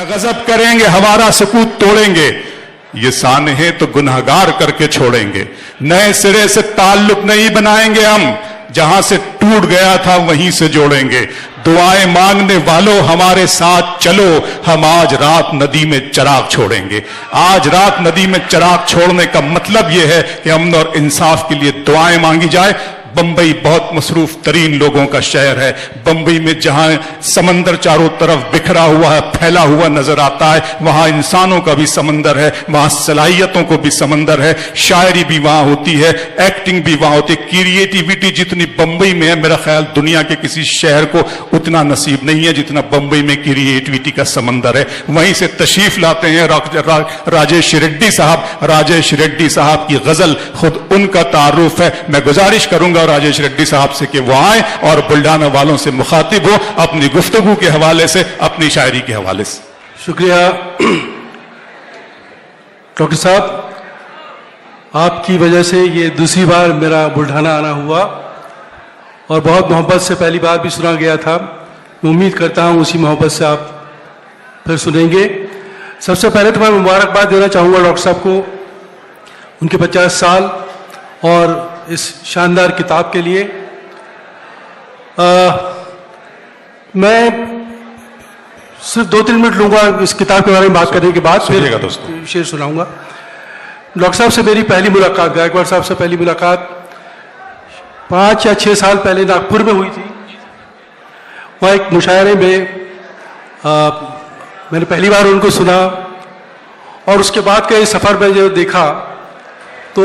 गजब करेंगे, हमारा सुकूत तोड़ेंगे, ये सानहे तो गुनहगार करके छोड़ेंगे। नए सिरे से ताल्लुक नहीं बनाएंगे हम, जहां से टूट गया था वहीं से जोड़ेंगे। दुआएं मांगने वालों हमारे साथ चलो, हम आज रात नदी में चिराग छोड़ेंगे। आज रात नदी में चिराग छोड़ने का मतलब यह है कि अमन और इंसाफ के लिए दुआएं मांगी जाए। बंबई बहुत मसरूफ तरीन लोगों का शहर है। बंबई में जहां समंदर चारों तरफ बिखरा हुआ है, फैला हुआ नजर आता है, वहां इंसानों का भी समंदर है, वहां सलाहियतों को भी समंदर है, शायरी भी वहां होती है, एक्टिंग भी वहां होती है। क्रिएटिविटी जितनी बंबई में है, मेरा ख्याल दुनिया के किसी शहर को उतना नसीब नहीं है जितना बंबई में क्रिएटिविटी का समंदर है। वहीं से तशरीफ लाते हैं राजेश रेड्डी साहब। राजेश रेड्डी साहब की गजल खुद उनका तारुफ है। मैं गुजारिश करूंगा राजेश रेड्डी साहब से कि वो आए और बुल्ढाना वालों से मुखातिब हो, अपनी गुफ्तगू के हवाले से, अपनी शायरी के हवाले से। शुक्रिया डॉक्टर साहब, आपकी वजह से ये दूसरी बार मेरा बुल्ढाना आना हुआ और बहुत मोहब्बत से पहली बार भी सुना गया था। मैं उम्मीद करता हूँ उसी मोहब्बत से आप फिर सुनेंगे। सबसे पहले तो मैं मुबारकबाद देना चाहूँगा डॉक्टर साहब को, उनके 50 साल और इस शानदार किताब के लिए। मैं सिर्फ 2-3 मिनट लूंगा इस किताब के बारे में बात करने के बाद, फिर शेर सुनाऊंगा। डॉक्टर साहब से मेरी पहली मुलाकात, गायकवाड़ साहब से पहली मुलाकात 5 या 6 साल पहले नागपुर में हुई थी। वहाँ एक मुशायरे में मैंने पहली बार उनको सुना और उसके बाद का इस सफ़र में जो देखा तो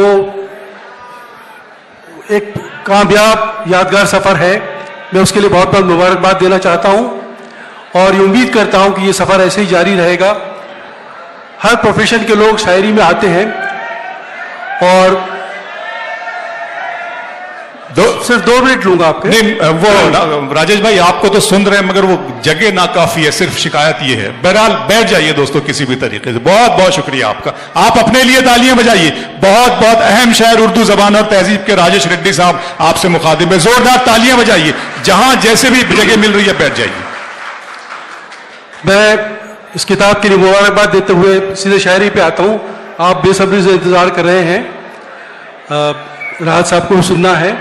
एक कामयाब यादगार सफ़र है। मैं उसके लिए बहुत बहुत मुबारकबाद देना चाहता हूँ और ये उम्मीद करता हूँ कि ये सफ़र ऐसे ही जारी रहेगा। हर प्रोफेशन के लोग शायरी में आते हैं और सिर्फ 2 मिनट लूंगा आपके। नहीं, वो राजेश भाई आपको तो सुन रहे हैं मगर वो जगह नाकाफी है, सिर्फ शिकायत ये है। बहरहाल बैठ जाइए दोस्तों किसी भी तरीके से। बहुत बहुत शुक्रिया आपका। आप अपने लिए तालियां बजाइए। बहुत बहुत अहम शायर उर्दू जबान और तहजीब के राजेश रेड्डी साहब आपसे मुखातिब है। जोरदार तालियां बजाइए। जहां जैसे भी जगह मिल रही है बैठ जाइए। मैं इस किताब के लिए मुबारकबाद देते हुए सीधे शायरी पे आता हूँ। आप बेसब्री से इंतजार कर रहे हैं, राहत साहब को सुनना है।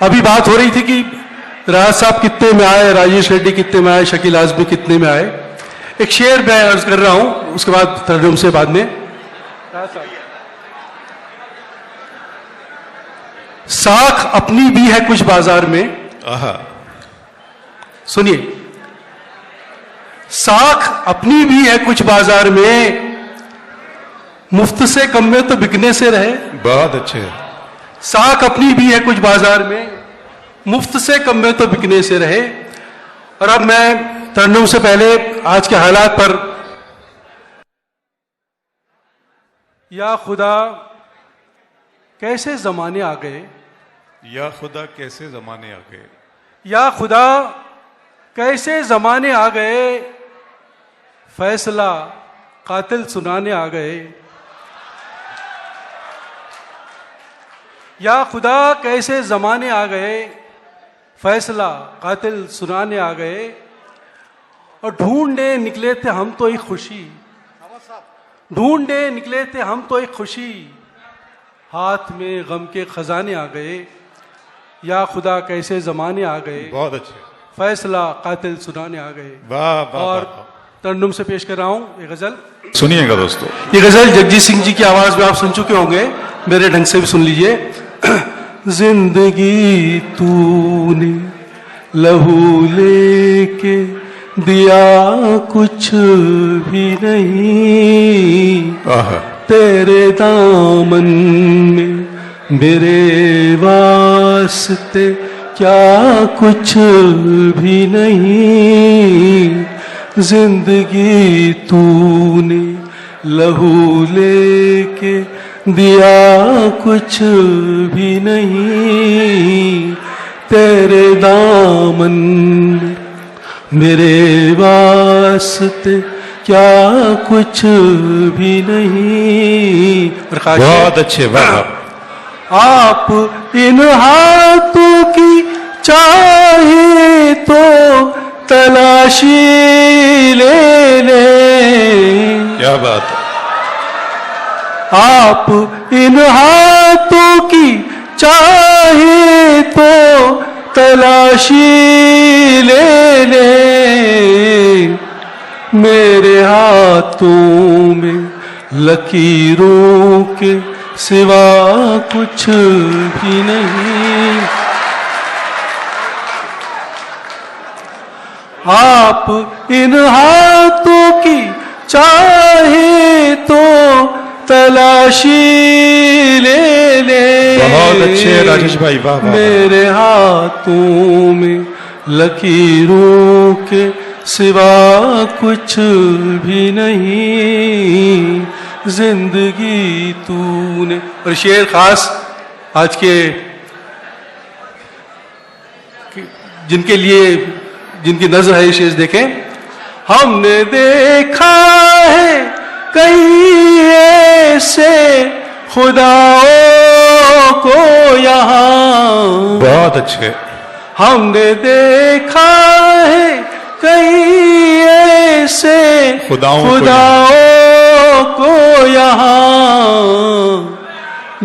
अभी बात हो रही थी कि राहत साहब कितने में आए, राजेश रेड्डी कितने में आए, शकील आजमी कितने में आए। एक शेर मैं अर्ज कर रहा हूं, उसके बाद तर्जुम से बाद में। साख अपनी भी है कुछ बाजार में, सुनिए। साख अपनी भी है कुछ बाजार में, मुफ्त से कम में तो बिकने से रहे। बहुत अच्छे। साख अपनी भी है कुछ बाजार में, मुफ्त से कम में तो बिकने से रहे। और अब मैं तरन्नुम से पहले आज के हालात पर, या खुदा कैसे जमाने आ गए, या खुदा कैसे जमाने आ गए, या खुदा कैसे जमाने आ गए, फैसला कातिल सुनाने आ गए। या खुदा कैसे जमाने आ गए, फैसला कातिल सुनाने आ गए। और ढूंढने निकले थे हम तो एक खुशी, ढूंढने निकले थे हम तो एक खुशी, हाथ में गम के खजाने आ गए। या खुदा कैसे जमाने आ गए, बहुत अच्छे, फैसला कातिल सुनाने आ गए। वाह वाह। और तरन्नुम से पेश कर रहा हूं ये गजल, सुनिएगा दोस्तों। ये गजल जगजीत सिंह जी की आवाज में आप सुन चुके होंगे, मेरे ढंग से भी सुन लीजिए। जिंदगी तूने लहू लेके दिया कुछ भी नहीं, तेरे दामन में मेरे वास्ते क्या कुछ भी नहीं। जिंदगी तूने लहू लेके दिया कुछ भी नहीं, तेरे दामन मेरे वास्ते क्या कुछ भी नहीं। बहुत अच्छे, वाह। आप इन हाथों की चाहे तो तलाशी ले ले। क्या बात है। आप इन हाथों की चाहे तो तलाशी ले ले। मेरे हाथों में लकीरों के सिवा कुछ भी नहीं। आप इन हाथों की चाहे तो तलाशी ले ले। बहुत अच्छे राजेश भाई, वाह वाह। मेरे हाथों में लकीरों के सिवा कुछ भी नहीं। जिंदगी तूने। और शेर खास आज के जिनके लिए, जिनकी नजर है, शेर देखें। हमने देखा है कई ऐसे खुदाओं को यहाँ। बहुत अच्छे। हमने देखा है कई ऐसे खुदाओं को यहाँ,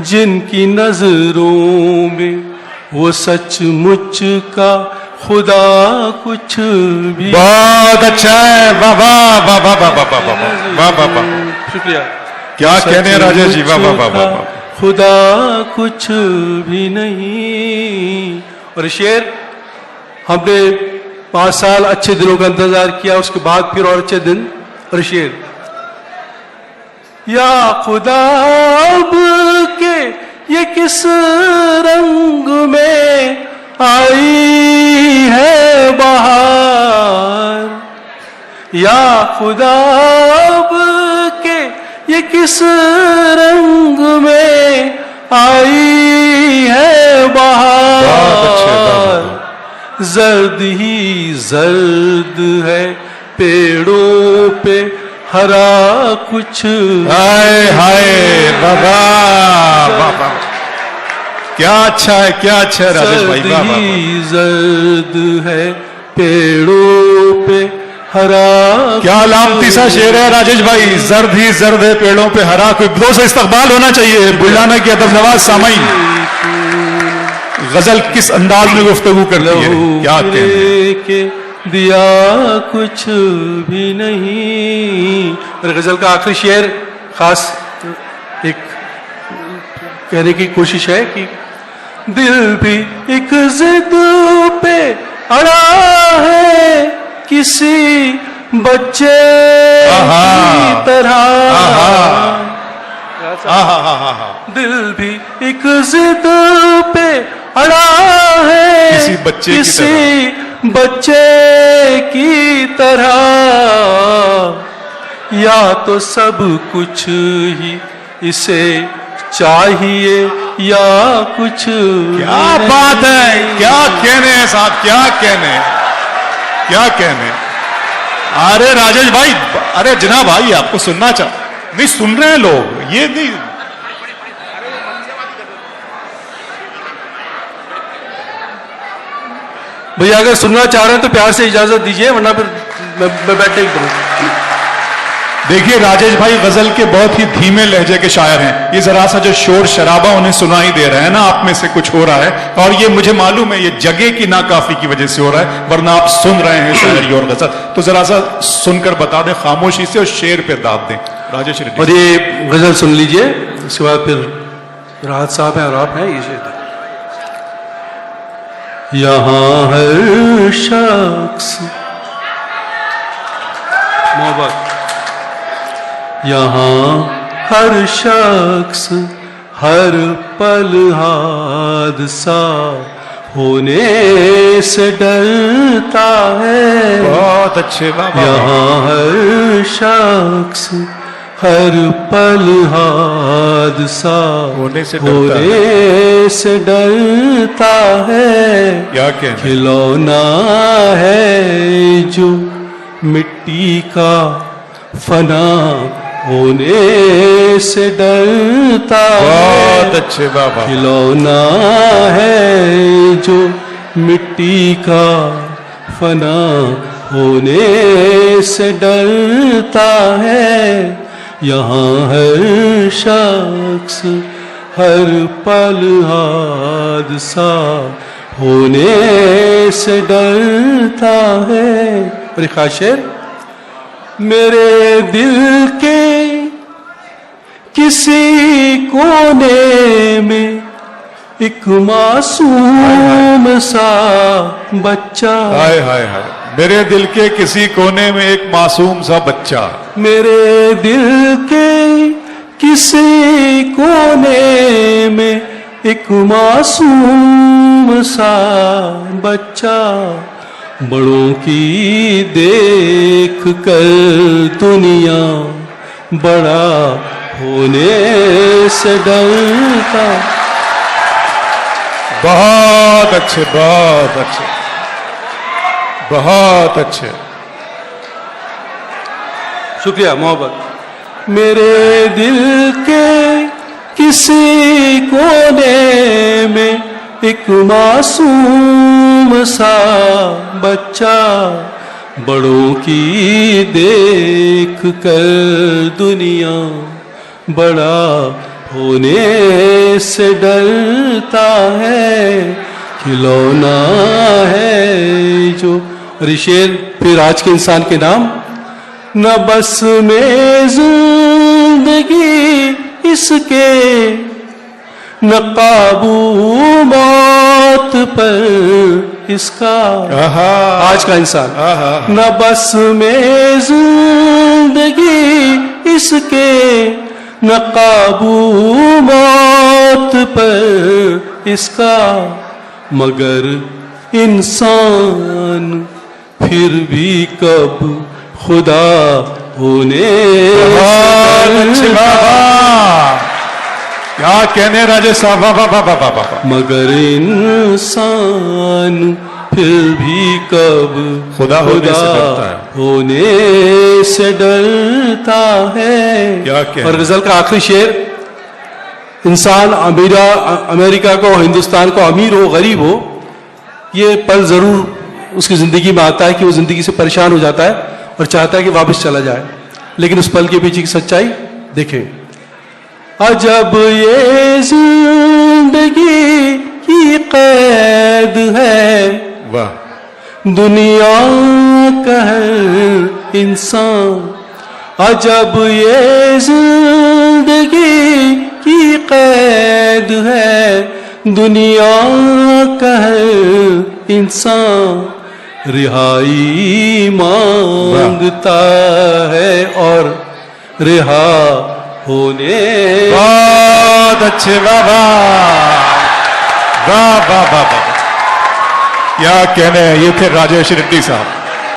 जिनकी नजरों में वो सचमुच का खुदा कुछ भी। बहुत अच्छा है, वाह वाह वाह वाह वाह वाह वाह वाह वाह वाह। शुक्रिया। क्या कहने हैं राजेश जी, वाह वाह वाह वाह। खुदा कुछ भी नहीं। और शेर, हमने 5 साल अच्छे दिनों का इंतजार किया, उसके बाद फिर और अच्छे दिन। और शेर, या खुदा अब के ये किस रंग में आई है बहार। या खुदा अब के ये किस रंग में आई है बहार। जर्द ही जर्द है पेड़ों पे हरा कुछ। हाय हाय बाबा बाबा, क्या अच्छा है, क्या अच्छा है राजेश भाई, वाह वाह। जर्द है पेड़ों पे हरा। क्या लामती सा शेर है राजेश भाई। जर्द ही जर्द है पेड़ों पे हरा। कोई दो से इस्तकबाल होना चाहिए। बुलाना की अदब नवाज सामाइन, गजल किस अंदाज में गुफ्तगू करती है, क्या कहने के दिया कुछ भी नहीं। और गजल का आखिरी शेर खास एक कहने की कोशिश है कि दिल भी एक जिद पे अड़ा है किसी बच्चे की तरह। दिल भी एक जिद पे अड़ा है किसी बच्चे की तरह। या तो सब कुछ ही इसे चाहिए या कुछ। क्या बात है, क्या कहने हैं साहब, क्या कहने, क्या कहने। अरे राजेश भाई, अरे जना भाई, आपको सुनना नहीं सुन रहे हैं लोग, ये नहीं। भैया अगर सुनना चाह रहे हैं तो प्यार से इजाजत दीजिए, वरना फिर मैं बैठे ही करूं। देखिए राजेश भाई गजल के बहुत ही धीमे लहजे के शायर हैं। ये जरा सा जो शोर शराबा उन्हें सुनाई दे रहा है ना, आप में से कुछ हो रहा है, और ये मुझे मालूम है ये जगह की नाकाफी की वजह से हो रहा है, वरना आप सुन रहे हैं शायरी और गजल। तो जरा सा सुनकर बता दें खामोशी से, और शेर पे दाद दें राजेश रेड्डी। और ये गजल सुन लीजिए, उसके बाद फिर राहत साहब हैं और आप हैं। ये शेर, यहाँ हर शख्स मोहब्बत, यहाँ हर शख्स हर पल हादसा होने से डरता है। बहुत अच्छे, यहाँ हर शख्स हर पल हादसा होने से डरता है। क्या कहना, खिलौना है जो मिट्टी का फना होने से डरता है। बहुत अच्छे बाबा। खिलौना है जो मिट्टी का फना होने से डरता है। यहाँ हर शख्स हर पल हादसा होने से डरता है। और एक खास शेर, मेरे दिल के किसी कोने में एक मासूम सा बच्चा, हाय हाय हाय, मेरे दिल के किसी कोने में एक मासूम सा बच्चा, मेरे दिल के किसी कोने में एक मासूम सा बच्चा, बड़ों की देख कर दुनिया बड़ा होने से डरता। बहुत अच्छे, बहुत अच्छे, बहुत अच्छे, शुक्रिया मोहब्बत। मेरे दिल के किसी कोने में एक मासूम सा बच्चा, बड़ों की देख कर दुनिया बड़ा होने से डरता है। खिलौना है जो, और शेर फिर आज के इंसान के नाम, न बस में जिंदगी इसके, न काबू मौत पर इसका। आज का इंसान, न बस में जिंदगी इसके, न काबू मौत पर इसका, मगर इंसान फिर भी कब खुदा होने। क्या कहने राजेश साहब, वाह वाह वाह वाह वाह। मगर इंसान फिर भी कब खुदा होने से डरता है, होने से डरता है। क्या कहना। और गजल का आखिरी शेर, इंसान अमेरिका को, हिंदुस्तान को, अमीर हो गरीब हो, ये पल जरूर उसकी जिंदगी में आता है कि वो जिंदगी से परेशान हो जाता है और चाहता है कि वापस चला जाए, लेकिन उस पल के पीछे की सच्चाई देखें। अजब ये जिंदगी की कैद है, वाह, दुनिया का हर इंसान। अजब ये जिंदगी की कैद है, दुनिया का हर इंसान। रिहाई मांगता है और रिहा होने। बहुत अच्छे, वाह वाह वाह वाह वाह वाह। क्या कहने हैं, ये थे राजेश रेड्डी साहब।